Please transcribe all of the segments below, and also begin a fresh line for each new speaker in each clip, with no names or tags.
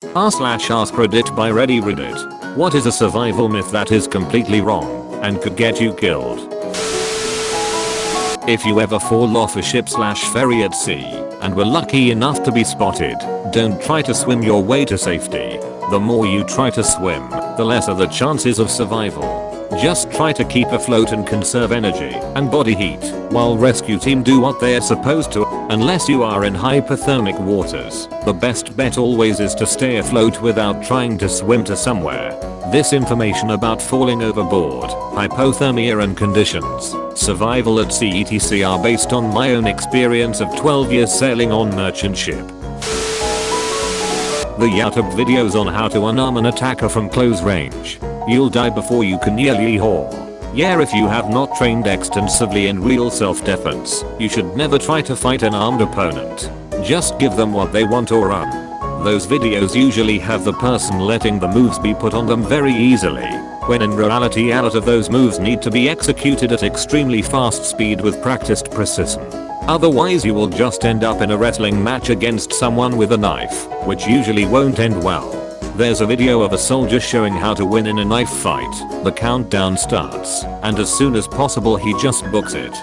/AskReddit by Reddit. What is a survival myth that is completely wrong and could get you killed? If you ever fall off a ship/ferry at sea and were lucky enough to be spotted, don't try to swim your way to safety. The more you try to swim, the less are the chances of survival. Just try to keep afloat and conserve energy and body heat while rescue team do what they're supposed to. Unless you are in hypothermic waters, the best bet always is to stay afloat without trying to swim to somewhere. This information about falling overboard, hypothermia and conditions, survival at sea etc. are based on my own experience of 12 years sailing on merchant ship. The YouTube videos on how to unarm an attacker from close range. You'll die before you can nearly haul. Yeah, if you have not trained extensively in real self-defense, you should never try to fight an armed opponent. Just give them what they want or run. Those videos usually have the person letting the moves be put on them very easily, when in reality a lot of those moves need to be executed at extremely fast speed with practiced precision. Otherwise you will just end up in a wrestling match against someone with a knife, which usually won't end well. There's a video of a soldier showing how to win in a knife fight. The countdown starts, and as soon as possible he just books it.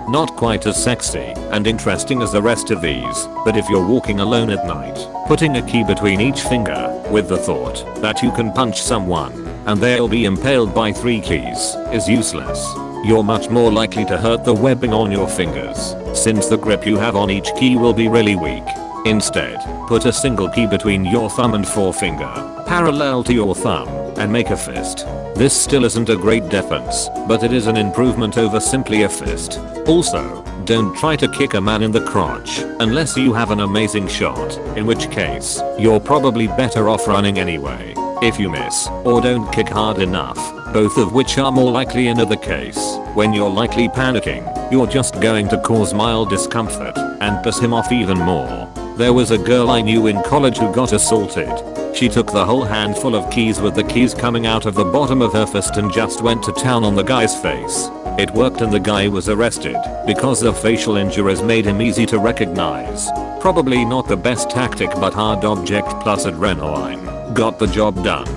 Not quite as sexy and interesting as the rest of these, but if you're walking alone at night, putting a key between each finger, with the thought that you can punch someone, and they'll be impaled by 3 keys, is useless. You're much more likely to hurt the webbing on your fingers, since the grip you have on each key will be really weak. Instead, put a single key between your thumb and forefinger, parallel to your thumb, and make a fist. This still isn't a great defense, but it is an improvement over simply a fist. Also, don't try to kick a man in the crotch, unless you have an amazing shot, in which case, you're probably better off running anyway. If you miss, or don't kick hard enough, both of which are more likely in either case, when you're likely panicking, you're just going to cause mild discomfort, and piss him off even more. There was a girl I knew in college who got assaulted. She took the whole handful of keys with the keys coming out of the bottom of her fist and just went to town on the guy's face. It worked and the guy was arrested, because the facial injuries made him easy to recognize. Probably not the best tactic, but hard object plus adrenaline got the job done.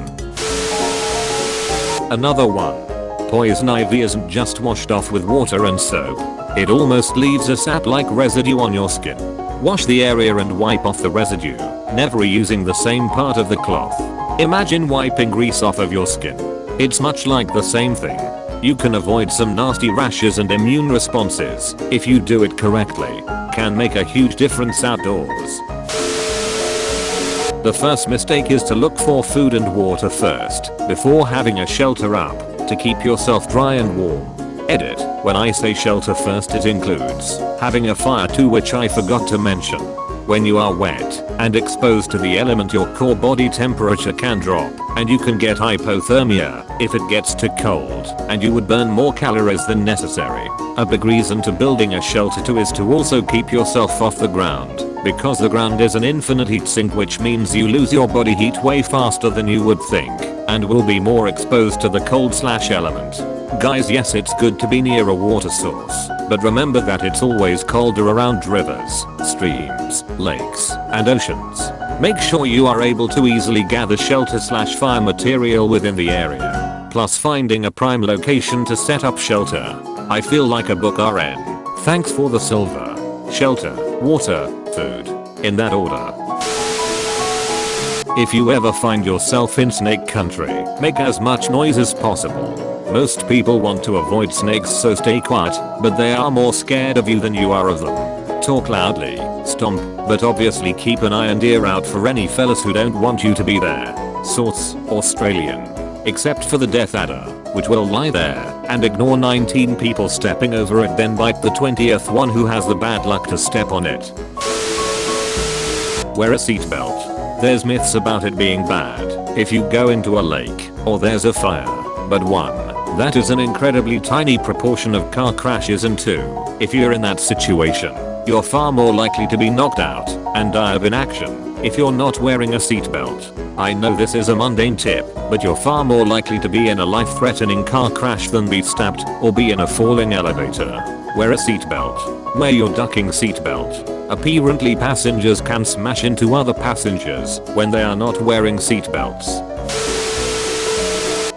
Another one. Poison ivy isn't just washed off with water and soap. It almost leaves a sap-like residue on your skin. Wash the area and wipe off the residue, never reusing the same part of the cloth. Imagine wiping grease off of your skin. It's much like the same thing. You can avoid some nasty rashes and immune responses if you do it correctly. Can make a huge difference outdoors. The first mistake is to look for food and water first, before having a shelter up, to keep yourself dry and warm. Edit, when I say shelter first it includes having a fire too, which I forgot to mention. When you are wet and exposed to the element, your core body temperature can drop and you can get hypothermia if it gets too cold, and you would burn more calories than necessary. A big reason to building a shelter too is to also keep yourself off the ground, because the ground is an infinite heat sink, which means you lose your body heat way faster than you would think and will be more exposed to the cold/element. Guys, yes, it's good to be near a water source, but remember that it's always colder around rivers, streams, lakes, and oceans. Make sure you are able to easily gather shelter/fire material within the area, plus finding a prime location to set up shelter. I feel like a book RN. Thanks for the silver. Shelter, water, food, in that order. If you ever find yourself in snake country, make as much noise as possible. Most people want to avoid snakes, so stay quiet, but they are more scared of you than you are of them. Talk loudly, stomp, but obviously keep an eye and ear out for any fellas who don't want you to be there. Source, Australian. Except for the death adder, which will lie there and ignore 19 people stepping over it, then bite the 20th one who has the bad luck to step on it. Wear a seatbelt. There's myths about it being bad if you go into a lake or there's a fire, but 1, that is an incredibly tiny proportion of car crashes, and 2, if you're in that situation, you're far more likely to be knocked out and die of inaction if you're not wearing a seatbelt. I know this is a mundane tip, but you're far more likely to be in a life-threatening car crash than be stabbed or be in a falling elevator. Wear a seatbelt. Wear your ducking seatbelt. Apparently passengers can smash into other passengers when they are not wearing seatbelts.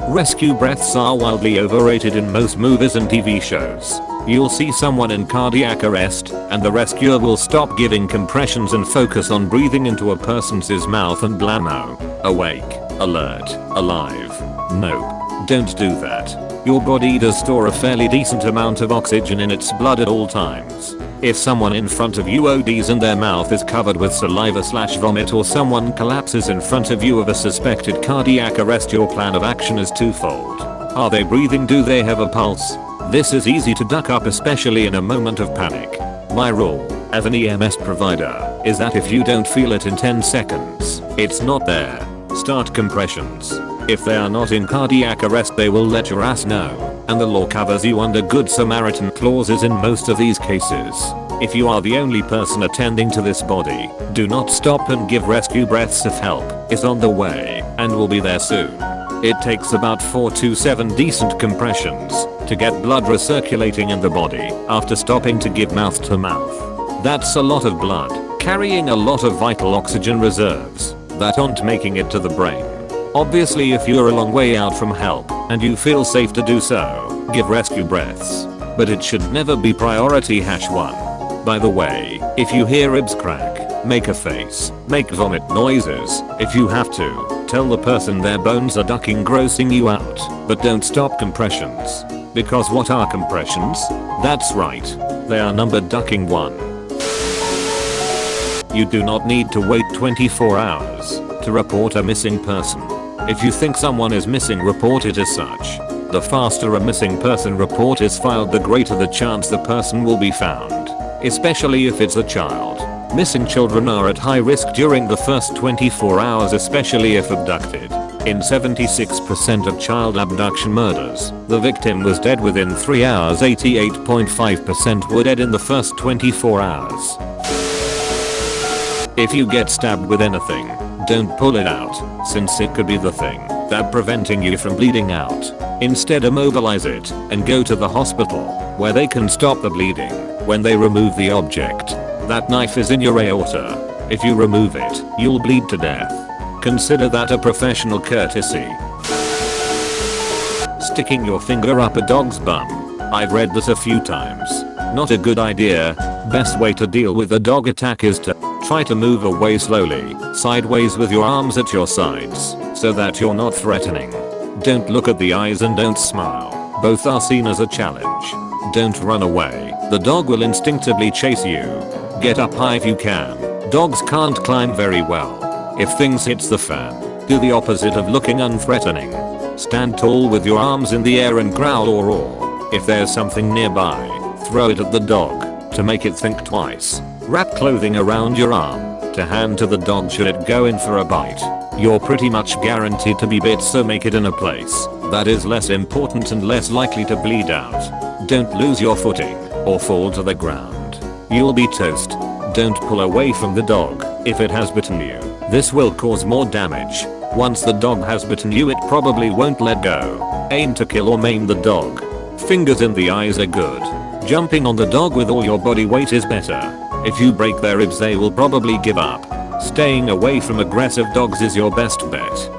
Rescue breaths are wildly overrated in most movies and TV shows. You'll see someone in cardiac arrest, and the rescuer will stop giving compressions and focus on breathing into a person's mouth and blammo. Awake, alert, alive. Nope. Don't do that. Your body does store a fairly decent amount of oxygen in its blood at all times. If someone in front of you ODs and their mouth is covered with saliva/vomit, or someone collapses in front of you of a suspected cardiac arrest, your plan of action is twofold. Are they breathing? Do they have a pulse? This is easy to duck up, especially in a moment of panic. My rule, as an EMS provider, is that if you don't feel it in 10 seconds, it's not there. Start compressions. If they are not in cardiac arrest, they will let your ass know, and the law covers you under Good Samaritan clauses in most of these cases. If you are the only person attending to this body, do not stop and give rescue breaths if help is on the way and will be there soon. It takes about 4 to 7 decent compressions to get blood recirculating in the body after stopping to give mouth to mouth. That's a lot of blood, carrying a lot of vital oxygen reserves that aren't making it to the brain. Obviously, if you're a long way out from help and you feel safe to do so, give rescue breaths. But it should never be priority #1. By the way, if you hear ribs crack, make a face, make vomit noises. If you have to, tell the person their bones are ducking, grossing you out, but don't stop compressions. Because what are compressions? That's right. They are numbered ducking 1. You do not need to wait 24 hours to report a missing person. If you think someone is missing, report it as such. The faster a missing person report is filed, the greater the chance the person will be found, especially if it's a child. Missing children are at high risk during the first 24 hours, especially if abducted. In 76% of child abduction murders, the victim was dead within 3 hours. 88.5% were dead in the first 24 hours. If you get stabbed with anything, don't pull it out, since it could be the thing that's preventing you from bleeding out. Instead, immobilize it and go to the hospital, where they can stop the bleeding when they remove the object. That knife is in your aorta. If you remove it, you'll bleed to death. Consider that a professional courtesy. Sticking your finger up a dog's bum. I've read this a few times. Not a good idea. Best way to deal with a dog attack is to try to move away slowly, sideways with your arms at your sides, so that you're not threatening. Don't look at the eyes and don't smile. Both are seen as a challenge. Don't run away. The dog will instinctively chase you. Get up high if you can. Dogs can't climb very well. If things hits the fan, do the opposite of looking unthreatening. Stand tall with your arms in the air and growl or roar. If there's something nearby, throw it at the dog to make it think twice. Wrap clothing around your arm to hand to the dog should it go in for a bite. You're pretty much guaranteed to be bit, so make it in a place that is less important and less likely to bleed out. Don't lose your footing or fall to the ground. You'll be toast. Don't pull away from the dog if it has bitten you. This will cause more damage. Once the dog has bitten you, it probably won't let go. Aim to kill or maim the dog. Fingers in the eyes are good. Jumping on the dog with all your body weight is better. If you break their ribs, they will probably give up. Staying away from aggressive dogs is your best bet.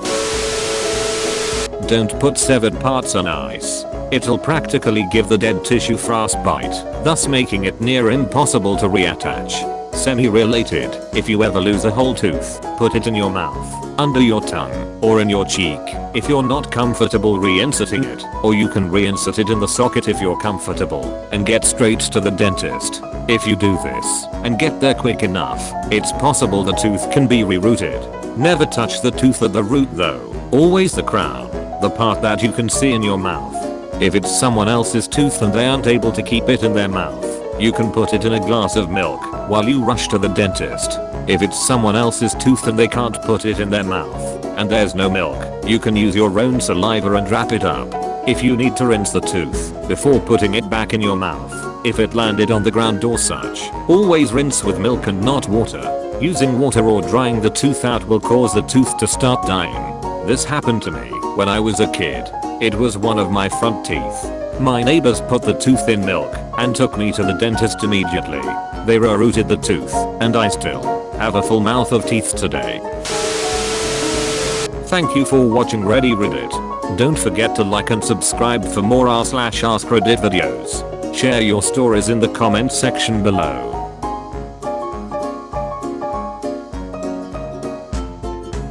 Don't put severed parts on ice. It'll practically give the dead tissue frostbite, thus making it near impossible to reattach. Semi-related, if you ever lose a whole tooth, put it in your mouth, under your tongue, or in your cheek if you're not comfortable reinserting it, or you can reinsert it in the socket if you're comfortable, and get straight to the dentist. If you do this and get there quick enough, it's possible the tooth can be rerouted. Never touch the tooth at the root though, always the crown, the part that you can see in your mouth. If it's someone else's tooth and they aren't able to keep it in their mouth, you can put it in a glass of milk while you rush to the dentist. If it's someone else's tooth and they can't put it in their mouth, and there's no milk, you can use your own saliva and wrap it up. If you need to rinse the tooth before putting it back in your mouth, if it landed on the ground or such, always rinse with milk and not water. Using water or drying the tooth out will cause the tooth to start dying. This happened to me when I was a kid. It was one of my front teeth. My neighbors put the tooth in milk and took me to the dentist immediately. They rooted the tooth, and I still have a full mouth of teeth today. Thank you for watching Reddit. Don't forget to like and subscribe for more r/AskReddit videos. Share your stories in the comment section below.